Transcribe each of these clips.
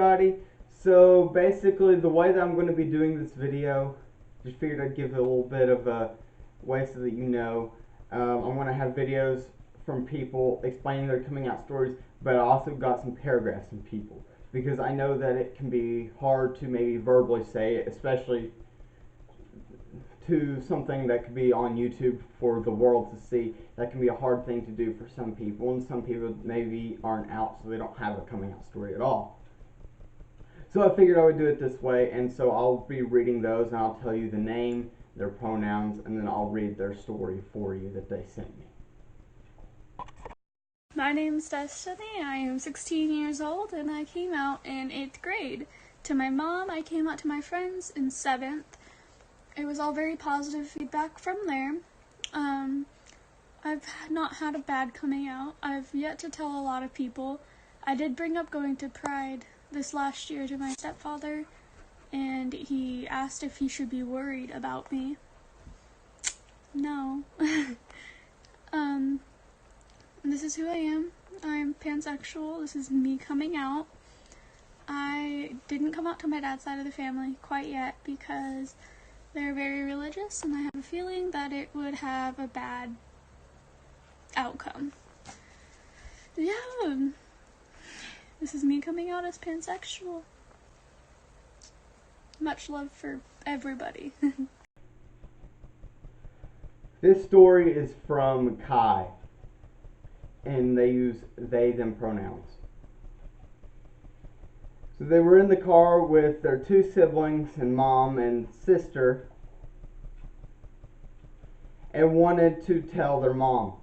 everybody. So basically the way that I'm going to be doing this video, just figured I'd give it a little bit of a way so that you know. I'm going to have videos from people explaining their coming out stories, but I also got some paragraphs from people, because I know that it can be hard to maybe verbally say it, especially to something that could be on YouTube for the world to see. That can be a hard thing to do for some people, and some people maybe aren't out, so they don't have a coming out story at all. So I figured I would do it this way, and so I'll be reading those, and I'll tell you the name, their pronouns, and then I'll read their story for you that they sent me. My name's Destiny. I am 16 years old, and I came out in 8th grade. To my mom, I came out to my friends in 7th. It was all very positive feedback from there. I've not had a bad coming out. I've yet to tell a lot of people. I did bring up going to Pride this last year to my stepfather, and he asked if he should be worried about me. No. This is who I am. I'm pansexual. This is me coming out. I didn't come out to my dad's side of the family quite yet because they're very religious, and I have a feeling that it would have a bad outcome. Yeah, this is me coming out as pansexual. Much love for everybody. This story is from Kai, and they use they, them pronouns. So they were in the car with their 2 siblings and mom and sister, and wanted to tell their mom.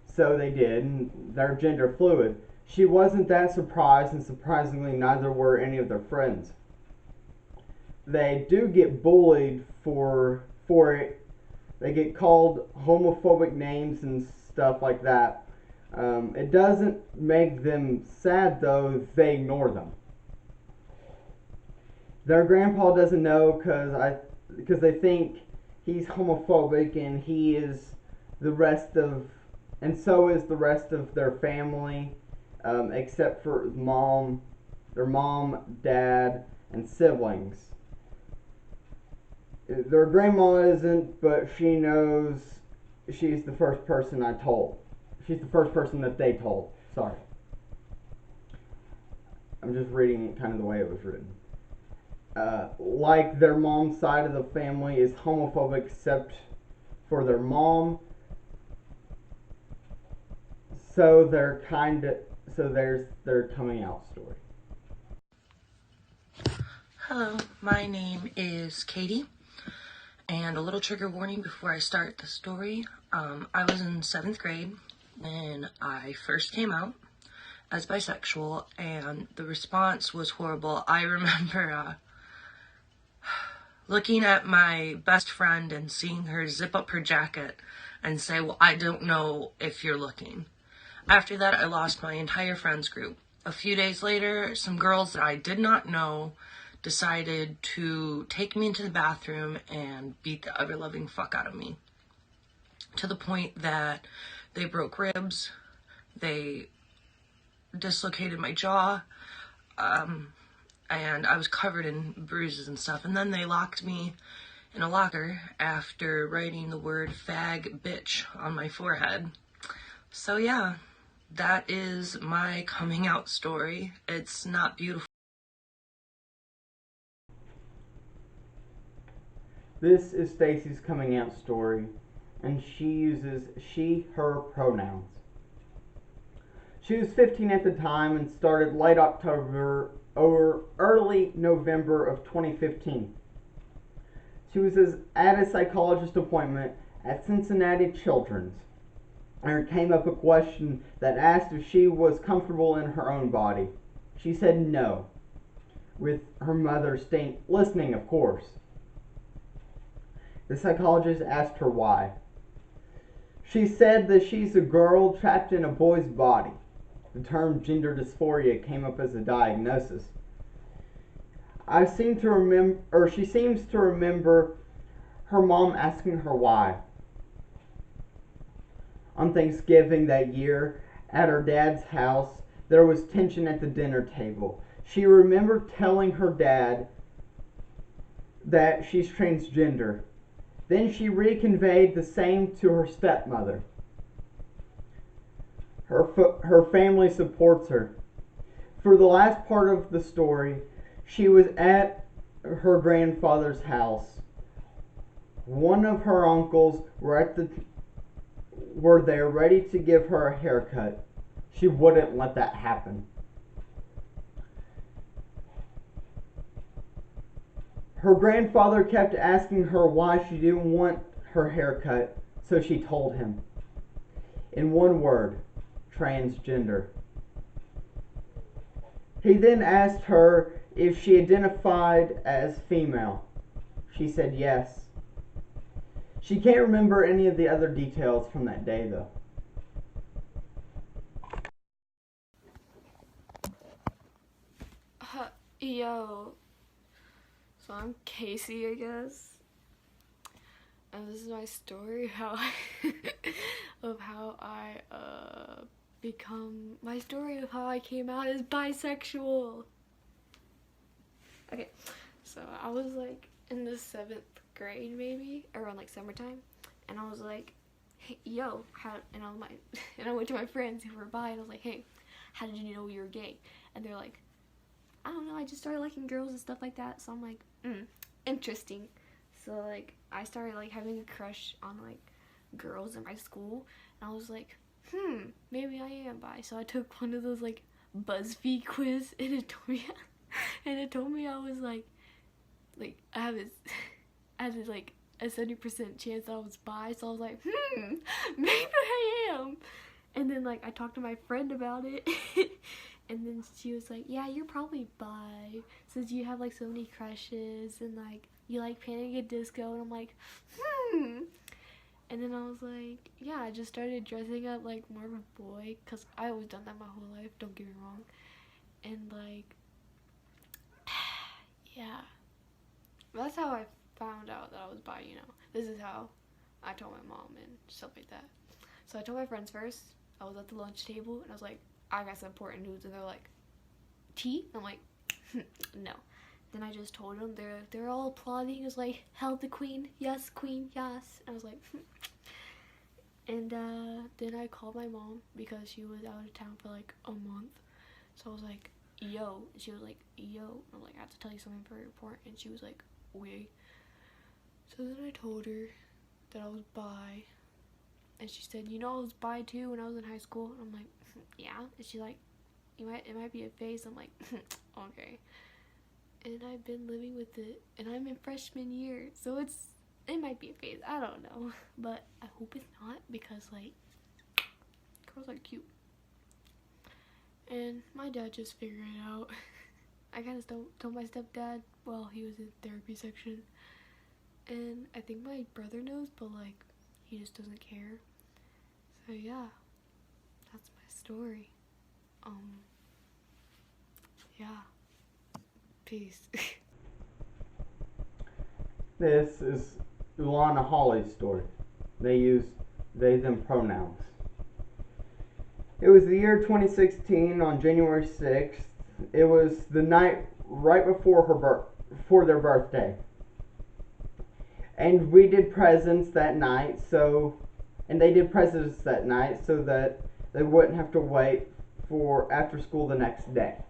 So they did, and they're gender fluid. She wasn't that surprised, and surprisingly neither were any of their friends. They do get bullied for it. They get called homophobic names and stuff like that. It doesn't make them sad though. They ignore them. Their grandpa doesn't know because they think he's homophobic, and he is the rest of, and so is the rest of their family, except for their mom, dad, and siblings. Their grandma isn't, but she knows. She's the first person I told. She's the first person that they told. Sorry. I'm just reading it kind of the way it was written. Like their mom's side of the family is homophobic except for their mom. So there's their coming out story. Hello, my name is Katie, and a little trigger warning before I start the story. I was in 7th grade when I first came out as bisexual, and the response was horrible. I remember looking at my best friend and seeing her zip up her jacket and say, "Well, I don't know if you're looking." After that, I lost my entire friends group. A few days later, some girls that I did not know decided to take me into the bathroom and beat the ever-loving fuck out of me, to the point that they broke ribs, they dislocated my jaw, and I was covered in bruises and stuff. And then they locked me in a locker after writing the word fag bitch on my forehead. So yeah, that is my coming out story. It's not beautiful. This is Stacy's coming out story, and she uses she, her pronouns. She was 15 at the time and started late October or early November of 2015. She was at a psychologist appointment at Cincinnati Children's, and there came up a question that asked if she was comfortable in her own body. She said no, with her mother listening, of course. The psychologist asked her why. She said that she's a girl trapped in a boy's body. The term gender dysphoria came up as a diagnosis. She seems to remember her mom asking her why. On Thanksgiving that year, at her dad's house, there was tension at the dinner table. She remembered telling her dad that she's transgender. Then she reconveyed the same to her stepmother. Her family supports her. For the last part of the story, she was at her grandfather's house. One of her uncles were there ready to give her a haircut. She wouldn't let that happen. Her grandfather kept asking her why she didn't want her haircut, so she told him. In one word, transgender. He then asked her if she identified as female. She said yes. She can't remember any of the other details from that day, though. Yo. So I'm Casey, I guess. And this is my story of how I came out as bisexual. Okay, so I was like in the 7th grade maybe, around like summertime, and I was like, hey, yo, and I went to my friends who were bi, and I was like, hey, how did you know you were gay? And they're like, I don't know, I just started liking girls and stuff like that. So I'm like, interesting. So like I started like having a crush on like girls in my school, and I was like, maybe I am bi. So I took one of those like BuzzFeed quiz, and it told me I was like I had like a 70% chance that I was bi. So I was like, maybe I am. And then like I talked to my friend about it. And then she was like, yeah, you're probably bi, since you have like so many crushes and like you like Panic at Disco. And I'm like, And then I was like, yeah, I just started dressing up like more of a boy, because I always done that my whole life, don't get me wrong. And like, yeah, that's how I found out that I was bi, you know. This is how I told my mom and stuff like that. So I told my friends first. I was at the lunch table and I was like, I got some important news, and they're like, tea? I'm like, no. Then I just told them. They're all applauding. It was like, hell the queen, yes, and I was like, And then I called my mom because she was out of town for like a month. So I was like, yo, and she was like, yo. I'm like, I have to tell you something very important. And she was like, wait. So then I told her that I was bi, and she said, you know, I was bi too when I was in high school. And I'm like, yeah. And she's like, it might be a phase. I'm like, okay. And I've been living with it, and I'm in freshman year, so it might be a phase. I don't know, but I hope it's not, because like girls are cute. And my dad just figured it out. I kind of told my stepdad while he was in therapy section, and I think my brother knows, but like he just doesn't care. So yeah, that's my story. Yeah. Peace. This is Ulana Holly's story. They use they, them pronouns. It was the year 2016 on January 6th. It was the night right before their birthday. And we did presents that night, and they did presents that night so that they wouldn't have to wait for after school the next day.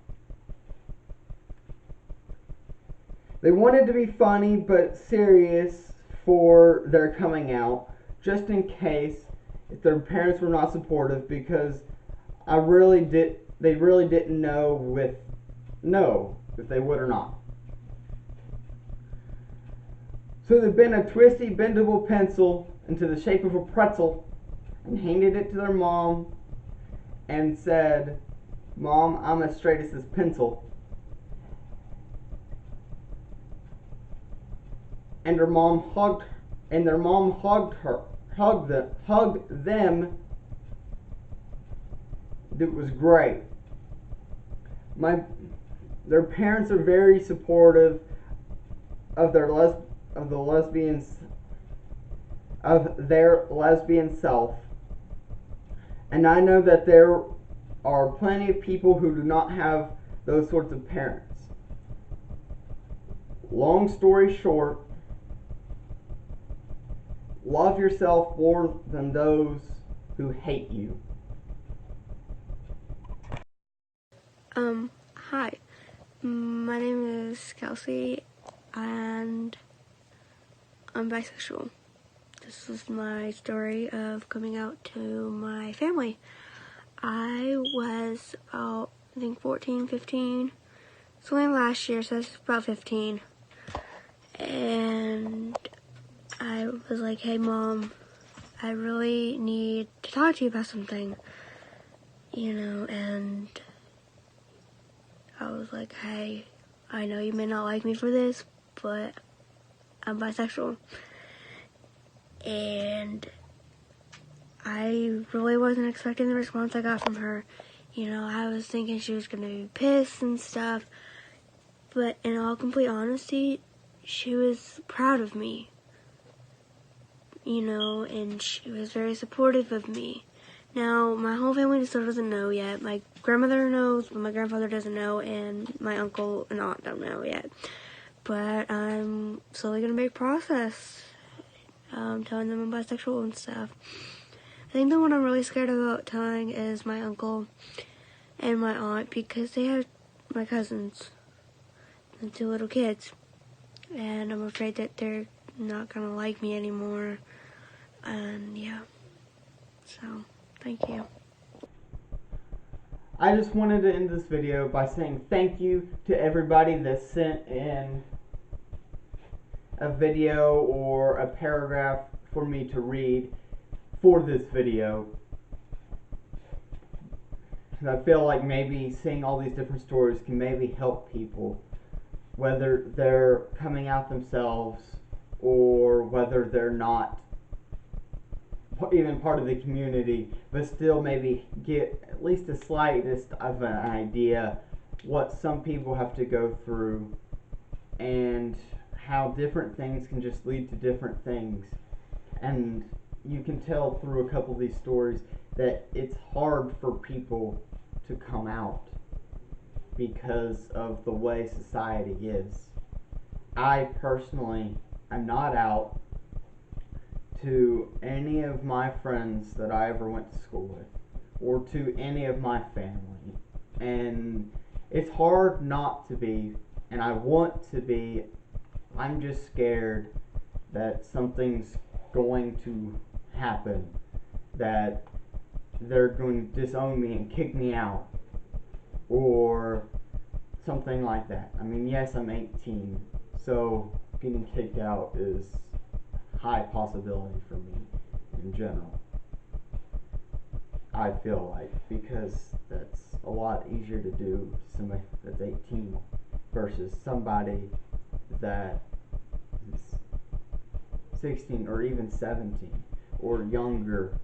They wanted to be funny but serious for their coming out, just in case if their parents were not supportive, because they really didn't know if they would or not. So they bent a twisty, bendable pencil into the shape of a pretzel and handed it to their mom and said, "Mom, I'm as straight as this pencil." And their mom hugged them. It was great. Their parents are very supportive of their lesbian self, and I know that there are plenty of people who do not have those sorts of parents. Long story short, love yourself more than those who hate you. Hi. My name is Kelsey, and I'm bisexual. This is my story of coming out to my family. I was about, I think, 14, 15. It's only last year, so that's about 15. And I was like, hey, Mom, I really need to talk to you about something, and I was like, hey, I know you may not like me for this, but I'm bisexual. And I really wasn't expecting the response I got from her. I was thinking she was going to be pissed and stuff. But in all complete honesty, she was proud of me. And she was very supportive of me. Now, my whole family still doesn't know yet. My grandmother knows, but my grandfather doesn't know, and my uncle and aunt don't know yet. But I'm slowly going to make process, telling them I'm bisexual and stuff. I think the one I'm really scared about telling is my uncle and my aunt, because they have my cousins and 2 little kids. And I'm afraid that they're not going to like me anymore. And yeah, so thank you. I just wanted to end this video by saying thank you to everybody that sent in a video or a paragraph for me to read for this video. I feel like maybe seeing all these different stories can maybe help people, whether they're coming out themselves or whether they're not even part of the community, but still maybe get at least the slightest of an idea what some people have to go through and how different things can just lead to different things. And you can tell through a couple of these stories that it's hard for people to come out because of the way society is. I personally am not out to any of my friends that I ever went to school with, or to any of my family. And it's hard not to be, and I want to be. I'm just scared that something's going to happen, that they're going to disown me and kick me out, or something like that. I mean, yes, I'm 18, so getting kicked out is high possibility for me in general. I feel like, because that's a lot easier to do to somebody that's 18 versus somebody that is 16 or even 17 or younger.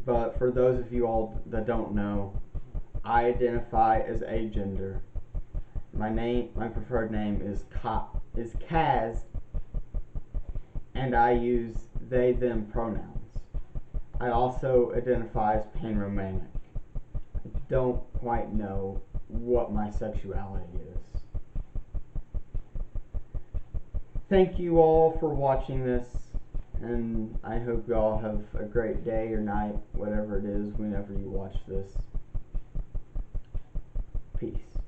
But for those of you all that don't know, I identify as agender. My preferred name is Kaz, and I use they them pronouns. I also identify as panromantic. I don't quite know what my sexuality is. Thank you all for watching this, and I hope you all have a great day or night, whatever it is, whenever you watch this. Peace.